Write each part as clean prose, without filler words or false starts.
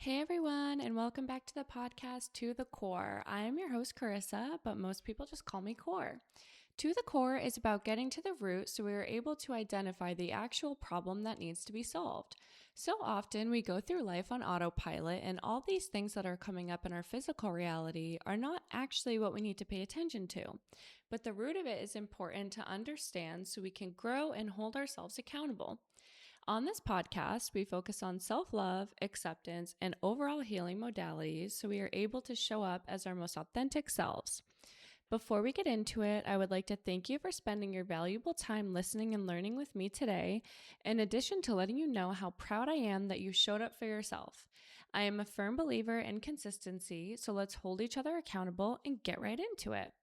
Hey everyone, and welcome back to the podcast To the Core. I am your host, Carissa, but most people just call me Core. To the Core is about getting to the root so we are able to identify the actual problem that needs to be solved. So often we go through life on autopilot, and all these things that are coming up in our physical reality are not actually what we need to pay attention to. But the root of it is important to understand so we can grow and hold ourselves accountable. On this podcast, we focus on self-love, acceptance, and overall healing modalities so we are able to show up as our most authentic selves. Before we get into it, I would like to thank you for spending your valuable time listening and learning with me today, in addition to letting you know how proud I am that you showed up for yourself. I am a firm believer in consistency, so let's hold each other accountable and get right into it.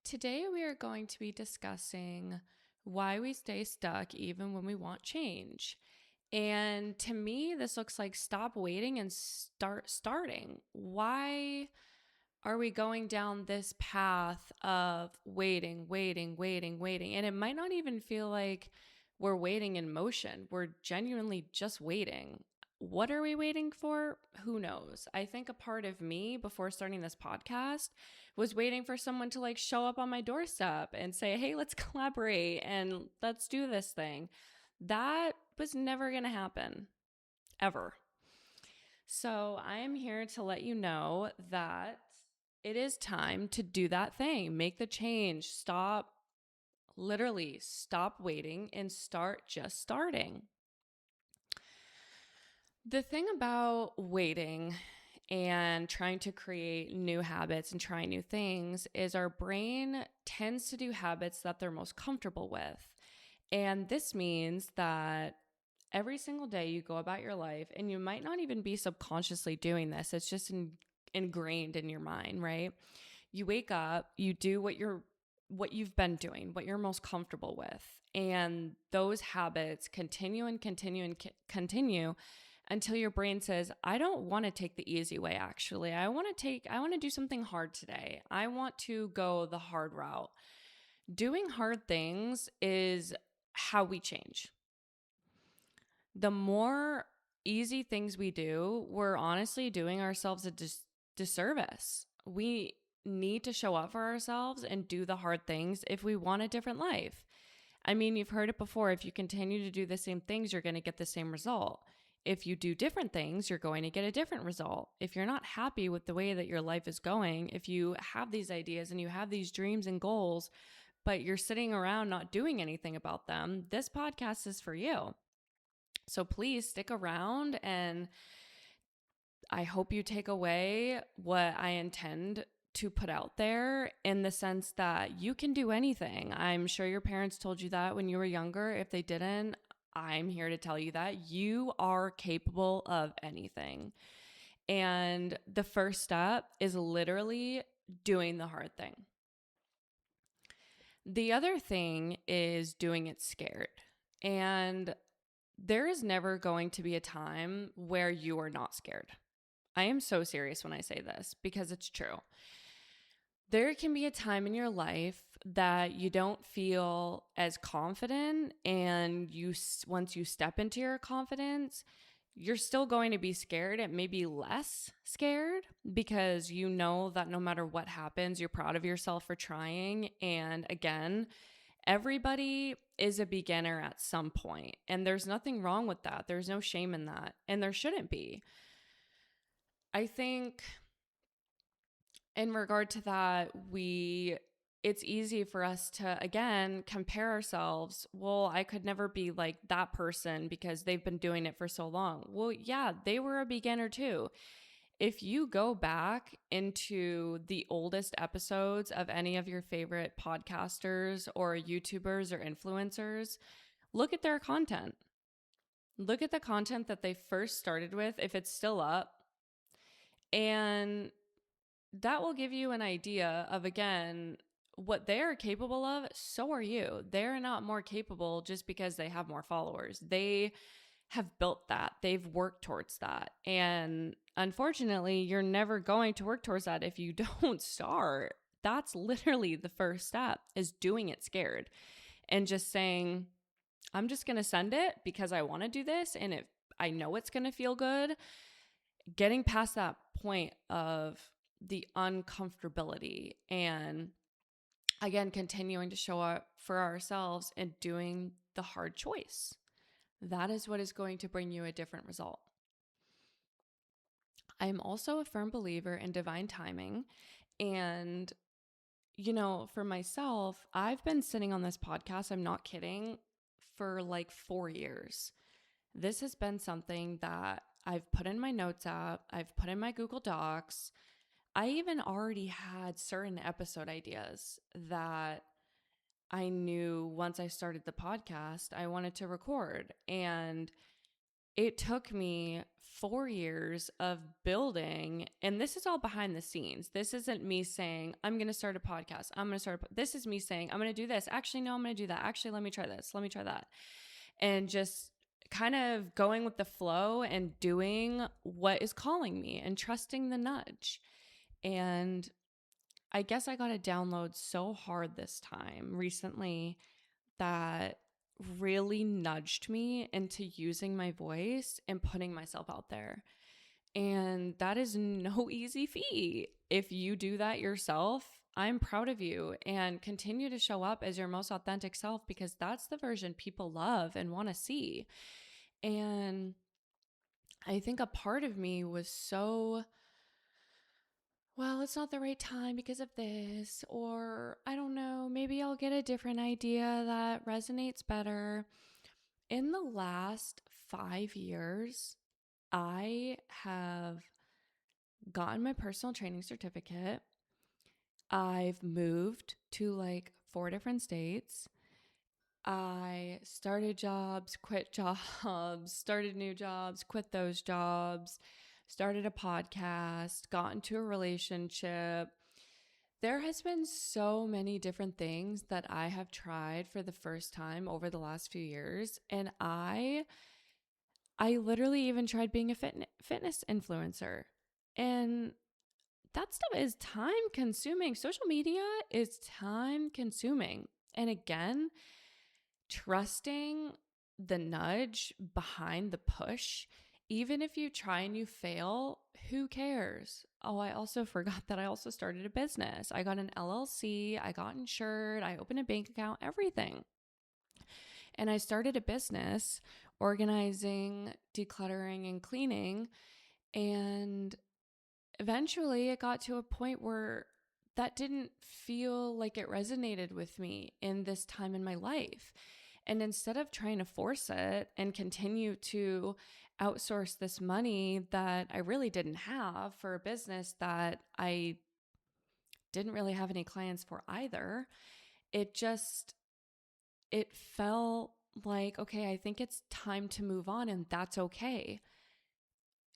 Today, we are going to be discussing why we stay stuck even when we want change. And to me, this looks like stop waiting and start starting. Why are we going down this path of waiting? And it might not even feel like we're waiting in motion. We're genuinely just waiting. What are we waiting for? Who knows? I think a part of me before starting this podcast was waiting for someone to show up on my doorstep and say, hey, let's collaborate and let's do this thing. That was never going to happen, ever. So I am here to let you know that it is time to do that thing. Make the change. Stop waiting and start just starting. The thing about waiting and trying to create new habits and try new things is our brain tends to do habits that they're most comfortable with. And this means that every single day you go about your life, and you might not even be subconsciously doing this. It's just ingrained in your mind, right? You wake up, you do what you've been doing, what you're most comfortable with. And those habits continue until your brain says, I don't want to take the easy way, actually. I want to do something hard today. I want to go the hard route. Doing hard things is how we change. The more easy things we do, we're honestly doing ourselves a disservice. We need to show up for ourselves and do the hard things if we want a different life. I mean, you've heard it before. If you continue to do the same things, you're going to get the same result. If you do different things, you're going to get a different result. If you're not happy with the way that your life is going, if you have these ideas and you have these dreams and goals, but you're sitting around not doing anything about them, this podcast is for you. So please stick around, and I hope you take away what I intend to put out there, in the sense that you can do anything. I'm sure your parents told you that when you were younger. If they didn't, I'm here to tell you that you are capable of anything. And the first step is literally doing the hard thing. The other thing is doing it scared. And there is never going to be a time where you are not scared. I am so serious when I say this, because it's true. There can be a time in your life that you don't feel as confident, and once you step into your confidence, you're still going to be scared. It may be less scared because you know that no matter what happens, you're proud of yourself for trying. And again, everybody is a beginner at some point, and there's nothing wrong with that. There's no shame in that, and there shouldn't be. I think in regard to that, it's easy for us to, again, compare ourselves. Well, I could never be like that person because they've been doing it for so long. Well, yeah, they were a beginner too. If you go back into the oldest episodes of any of your favorite podcasters or YouTubers or influencers, look at their content. Look at the content that they first started with, if it's still up. And that will give you an idea of, again, what they are capable of. So are you. They're not more capable just because they have more followers. They have built that. They've worked towards that. And unfortunately, you're never going to work towards that if you don't start. That's literally the first step, is doing it scared and just saying, I'm just going to send it because I want to do this. And if I know it's going to feel good. Getting past that point of the uncomfortability and again, continuing to show up for ourselves and doing the hard choice. That is what is going to bring you a different result. I am also a firm believer in divine timing. And, for myself, I've been sitting on this podcast, I'm not kidding, for like 4 years. This has been something that I've put in my notes app, I've put in my Google Docs. I even already had certain episode ideas that I knew once I started the podcast, I wanted to record. And it took me 4 years of building, and this is all behind the scenes. This isn't me saying, I'm going to start a podcast. This is me saying, I'm going to do this. Actually, no, I'm going to do that. Actually, let me try this. Let me try that. And just kind of going with the flow and doing what is calling me and trusting the nudge. And I guess I got a download so hard this time recently that really nudged me into using my voice and putting myself out there. And that is no easy feat. If you do that yourself, I'm proud of you, and continue to show up as your most authentic self, because that's the version people love and want to see. And I think a part of me was so, well, it's not the right time because of this, or I don't know, maybe I'll get a different idea that resonates better. In the last 5 years, I have gotten my personal training certificate. I've moved to like 4 different states. I started jobs, quit jobs, started new jobs, quit those jobs, started a podcast, got into a relationship. There has been so many different things that I have tried for the first time over the last few years. And I literally even tried being a fitness influencer. And that stuff is time consuming. Social media is time consuming. And again, trusting the nudge behind the push, even if you try and you fail, who cares? Oh, I also forgot that I also started a business. I got an LLC, I got insured, I opened a bank account, everything. And I started a business organizing, decluttering, and cleaning. And eventually it got to a point where that didn't feel like it resonated with me in this time in my life. And instead of trying to force it and continue to outsource this money that I really didn't have for a business that I didn't really have any clients for either, it felt like, okay, I think it's time to move on, and that's okay.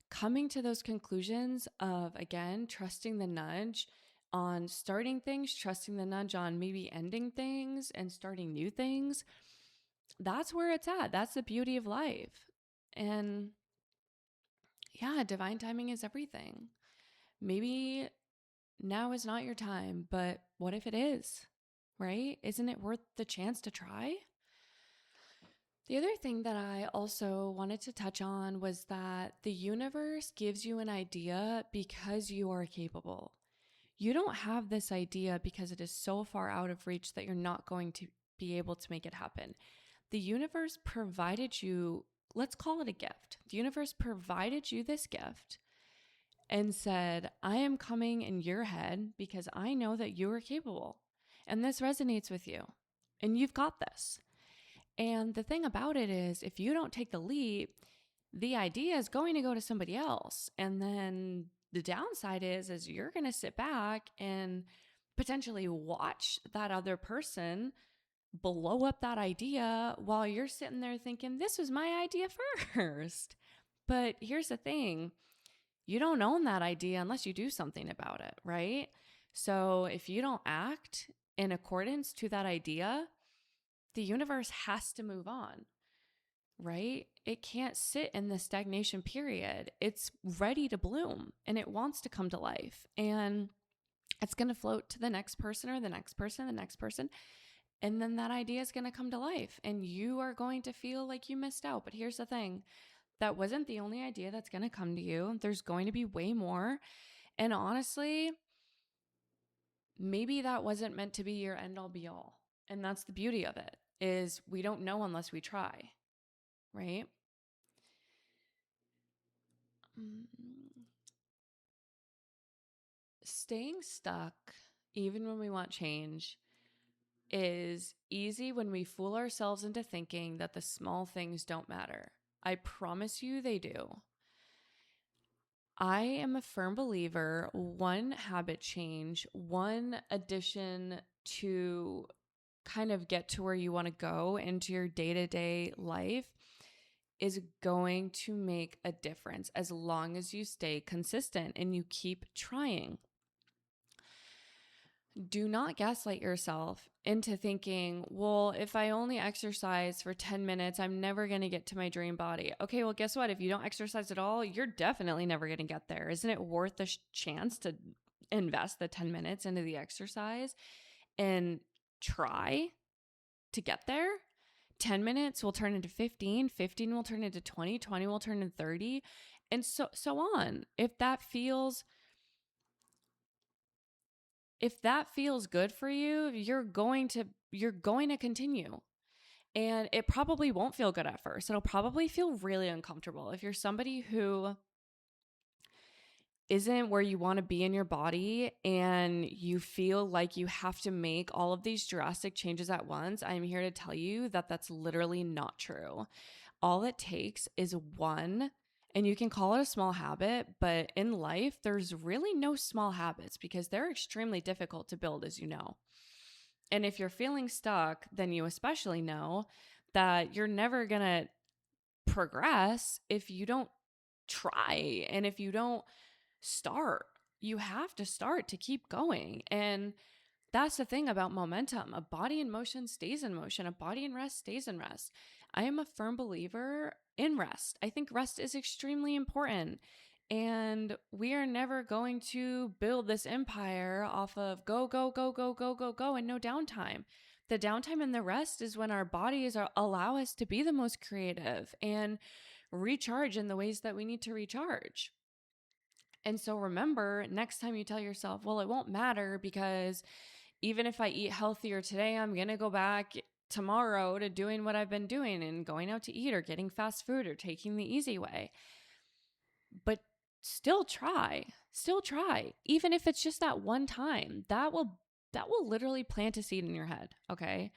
Coming to those conclusions of, again, trusting the nudge on starting things, trusting the nudge on maybe ending things and starting new things, that's where it's at. That's the beauty of life. And yeah, divine timing is everything. Maybe now is not your time, but what if it is, right? Isn't it worth the chance to try? The other thing that I also wanted to touch on was that the universe gives you an idea because you are capable. You don't have this idea because it is so far out of reach that you're not going to be able to make it happen. The universe provided you, let's call it a gift. The universe provided you this gift and said, I am coming in your head because I know that you are capable and this resonates with you and you've got this. And the thing about it is, if you don't take the leap, the idea is going to go to somebody else. And then the downside is you're going to sit back and potentially watch that other person blow up that idea while you're sitting there thinking, this was my idea first. But here's the thing, you don't own that idea unless you do something about it, right? So if you don't act in accordance to that idea, the universe has to move on, right? It can't sit in the stagnation period. It's ready to bloom and it wants to come to life. And it's going to float to the next person or the next person, the next person. And then that idea is going to come to life and you are going to feel like you missed out. But here's the thing, That wasn't the only idea that's going to come to you. There's going to be way more. And honestly, maybe that wasn't meant to be your end all be all. And that's the beauty of it, is we don't know unless we try, right? Staying stuck, even when we want change, is easy when we fool ourselves into thinking that the small things don't matter. I promise you they do. I am a firm believer, one habit change, one addition to kind of get to where you want to go into your day-to-day life is going to make a difference as long as you stay consistent and you keep trying. Do not gaslight yourself into thinking, well, if I only exercise for 10 minutes, I'm never going to get to my dream body. Okay, well, guess what? If you don't exercise at all, you're definitely never going to get there. Isn't it worth the chance to invest the 10 minutes into the exercise and try to get there? 10 minutes will turn into 15, 15 will turn into 20, 20 will turn into 30, and so on. If that feels good for you, you're going to continue. And it probably won't feel good at first. It'll probably feel really uncomfortable. If you're somebody who isn't where you want to be in your body and you feel like you have to make all of these drastic changes at once, I'm here to tell you that that's literally not true. All it takes is one, and you can call it a small habit, but in life, there's really no small habits because they're extremely difficult to build, as you know. And if you're feeling stuck, then you especially know that you're never going to progress if you don't try and if you don't start. You have to start to keep going. And that's the thing about momentum. A body in motion stays in motion. A body in rest stays in rest. I am a firm believer in rest. I think rest is extremely important. And we are never going to build this empire off of go, go, go, go, go, go, go, and no downtime. The downtime and the rest is when our bodies allow us to be the most creative and recharge in the ways that we need to recharge. And so remember, next time you tell yourself, well, it won't matter because even if I eat healthier today, I'm going to go back tomorrow to doing what I've been doing and going out to eat or getting fast food or taking the easy way. But still try, even if it's just that one time. That will literally plant a seed in your head, okay?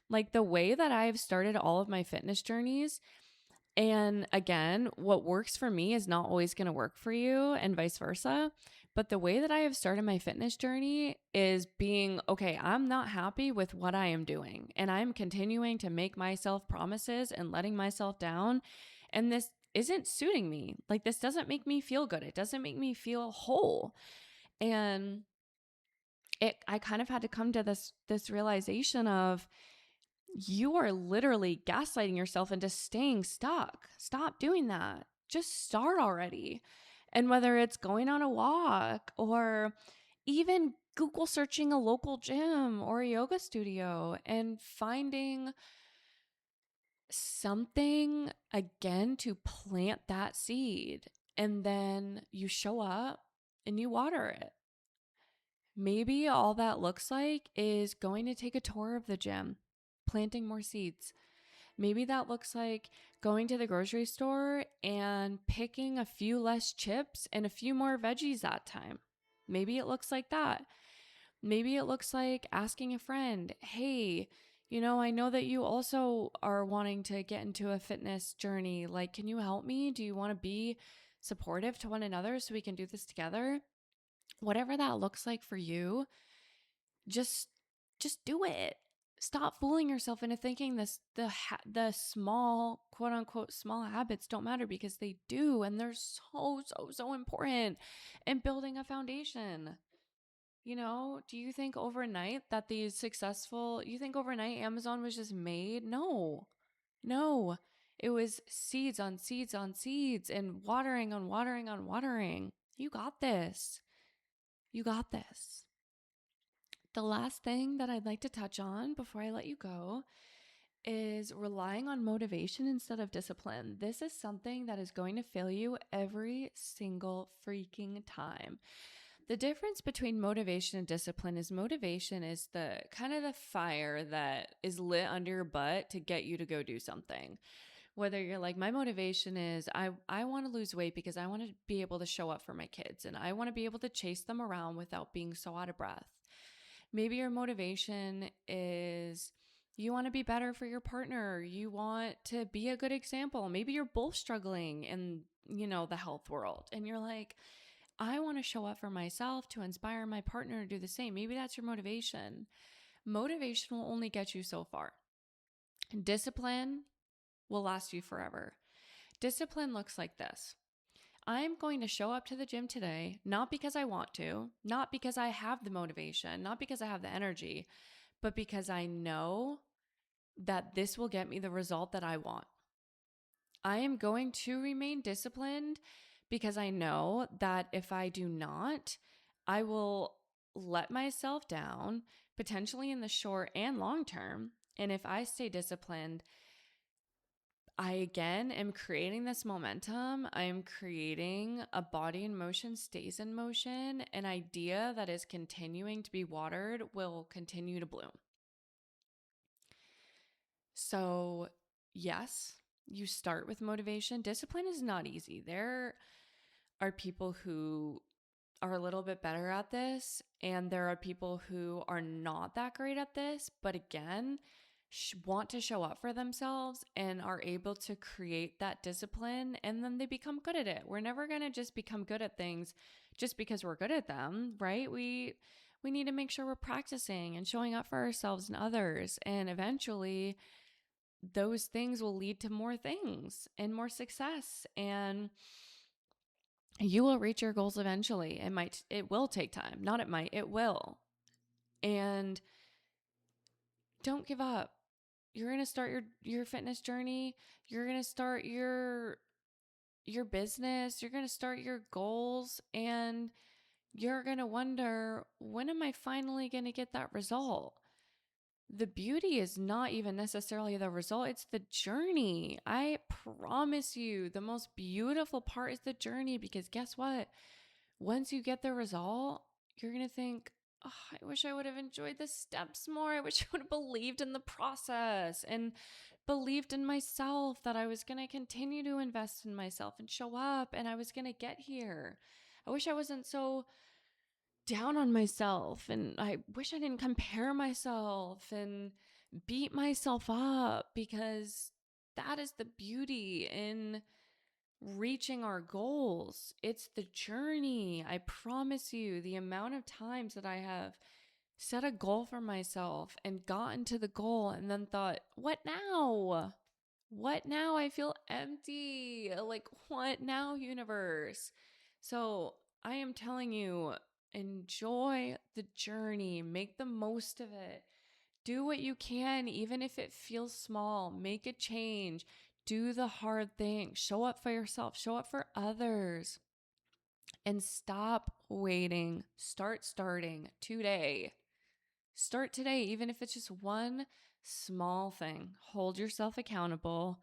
Like the way that I've started all of my fitness journeys, and again, what works for me is not always going to work for you and vice versa. But the way that I have started my fitness journey is being, okay, I'm not happy with what I am doing. And I'm continuing to make myself promises and letting myself down. And this isn't suiting me. Like this doesn't make me feel good. It doesn't make me feel whole. And I kind of had to come to this realization of, you are literally gaslighting yourself into staying stuck. Stop doing that. Just start already. And whether it's going on a walk or even Google searching a local gym or a yoga studio and finding something again to plant that seed, and then you show up and you water it. Maybe all that looks like is going to take a tour of the gym, planting more seeds. Maybe that looks like going to the grocery store and picking a few less chips and a few more veggies that time. Maybe it looks like that. Maybe it looks like asking a friend, hey, I know that you also are wanting to get into a fitness journey. Like, can you help me? Do you want to be supportive to one another so we can do this together? Whatever that looks like for you, just do it. Stop fooling yourself into thinking the small, quote unquote, small habits don't matter, because they do. And they're so important in building a foundation. Do you think overnight Amazon was just made? No. It was seeds on seeds on seeds and watering on watering on watering. You got this. The last thing that I'd like to touch on before I let you go is relying on motivation instead of discipline. This is something that is going to fail you every single freaking time. The difference between motivation and discipline is motivation is the kind of the fire that is lit under your butt to get you to go do something. Whether you're like, my motivation is I want to lose weight because I want to be able to show up for my kids and I want to be able to chase them around without being so out of breath. Maybe your motivation is you want to be better for your partner. You want to be a good example. Maybe you're both struggling in, the health world. And you're like, I want to show up for myself to inspire my partner to do the same. Maybe that's your motivation. Motivation will only get you so far. Discipline will last you forever. Discipline looks like this. I'm going to show up to the gym today, not because I want to, not because I have the motivation, not because I have the energy, but because I know that this will get me the result that I want. I am going to remain disciplined because I know that if I do not, I will let myself down, potentially in the short and long term. And if I stay disciplined, I again am creating this momentum. I am creating a body in motion stays in motion. An idea that is continuing to be watered will continue to bloom. So, yes, you start with motivation. Discipline is not easy. There are people who are a little bit better at this, and there are people who are not that great at this, but again, want to show up for themselves and are able to create that discipline, and then they become good at it. We're never going to just become good at things just because we're good at them, right? We need to make sure we're practicing and showing up for ourselves and others, and eventually those things will lead to more things and more success, and you will reach your goals eventually. It will take time. Not it might, it will. And don't give up. You're going to start your fitness journey. You're going to start your business. You're going to start your goals, and you're going to wonder, when am I finally going to get that result? The beauty is not even necessarily the result. It's the journey. I promise you, the most beautiful part is the journey, because guess what? Once you get the result, you're going to think, oh, I wish I would have enjoyed the steps more. I wish I would have believed in the process and believed in myself, that I was going to continue to invest in myself and show up, and I was going to get here. I wish I wasn't so down on myself, and I wish I didn't compare myself and beat myself up, because that is the beauty in reaching our goals. It's the journey. I promise you, the amount of times that I have set a goal for myself and gotten to the goal and then thought, what now? What now? I feel empty. Like, what now, universe? So I am telling you, enjoy the journey. Make the most of it. Do what you can, even if it feels small. Make a change. Do the hard thing. Show up for yourself. Show up for others. And stop waiting. Start starting today. Start today, even if it's just one small thing. Hold yourself accountable.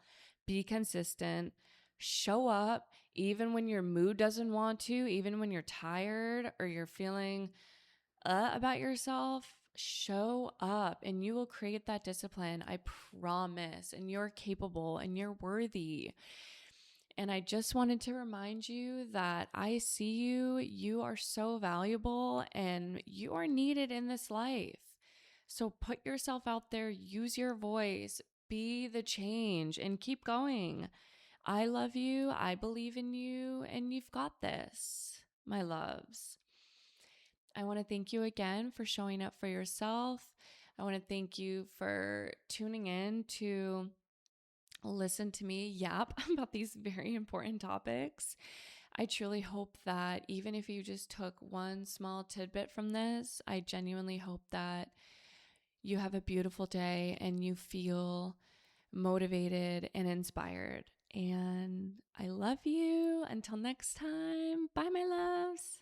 Be consistent. Show up even when your mood doesn't want to, even when you're tired or you're feeling about yourself. Show up, and you will create that discipline. I promise. And you're capable and you're worthy. And I just wanted to remind you that I see you. You are so valuable and you are needed in this life. So put yourself out there, use your voice, be the change, and keep going. I love you. I believe in you, and you've got this, my loves. I want to thank you again for showing up for yourself. I want to thank you for tuning in to listen to me yap about these very important topics. I truly hope that even if you just took one small tidbit from this, I genuinely hope that you have a beautiful day and you feel motivated and inspired. And I love you. Until next time, bye, my loves.